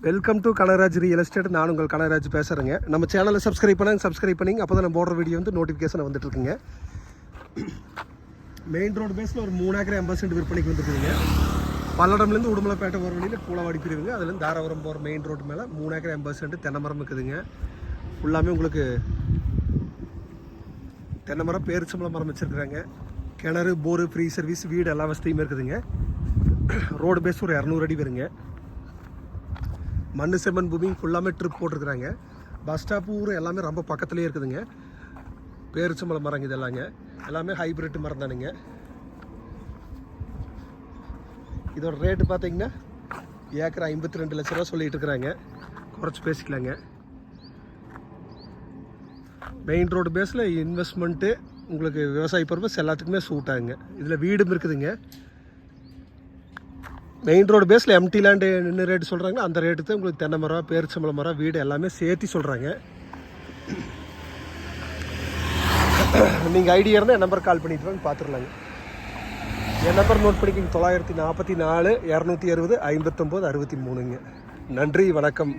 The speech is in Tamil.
Welcome to Kanagaraj real estate. நான் உங்கள் கனகராஜ் பேசுகிறேங்க. நம்ம சேனலை சப்ஸ்கிரைப் பண்ணிங்க. அப்போ தான் நம்ம போடுற வீடியோ வந்து நோட்டிஃபிகேஷன் வந்துட்டுருக்குங்க. மெயின் ரோடு பேஸில் ஒரு 3 ஏக்கர் 80 சென்ட் விற்பனைக்கு வந்துருக்குதுங்க. பல்லடம்லேருந்து உடுமலைப்பேட்டை போகிற வழியில் கூலவாடி பிரிவுங்க. அதுலேருந்து தாராபுரம் போகிற மெயின் ரோடு மேலே 3 ஏக்கர் 80 சென்ட் தென்னை மரம் இருக்குதுங்க. ஃபுல்லாமே உங்களுக்கு தென்னை மரம், பேரிச்சம்பழம் மரம் வச்சுருக்குறாங்க. கிணறு, போரு, ஃப்ரீ சர்வீஸ், வீடு எல்லா வசதியுமே இருக்குதுங்க. ரோடு பேஸ் ஒரு 200 அடி வருங்க. மண் செம்மண் பூமி ஃபுல்லாமே ட்ரிப் போட்டிருக்குறாங்க. பஸ் ஸ்டாப் ஊர் எல்லாமே ரொம்ப பக்கத்துலேயே இருக்குதுங்க. பேரிச்சம்பழம் மரங்க இதெல்லாங்க எல்லாமே ஹைப்ரிட் மரம் தானுங்க. இதோட ரேட்டு பார்த்தீங்கன்னா ஏக்கர் 52 லட்ச ரூபா சொல்லிட்டு இருக்கிறாங்க. குறைச்சி பேசிக்கலாங்க. மெயின் ரோடு பேஸில் இன்வெஸ்ட்மெண்ட்டு உங்களுக்கு விவசாய பர்பஸ் எல்லாத்துக்குமே சூட் ஆகுங்க. இதில் வீடும் இருக்குதுங்க. மெயின் ரோடு பேஸில் எம்டி லேண்டு என்ன ரேட்டு சொல்கிறாங்களோ அந்த ரேட்டு தான் உங்களுக்கு தென்னை மரம், பேரிச்சம்பழம் மரம், வீடு எல்லாமே சேர்த்து சொல்கிறாங்க. நீங்கள் ஐடியா இருந்தால் என் நம்பர் கால் பண்ணிட்டு வாங்க, பார்த்துடலாங்க. என் நம்பர் நோட் பண்ணிக்கிங்க 944 260 59 63ங்க. நன்றி, வணக்கம்.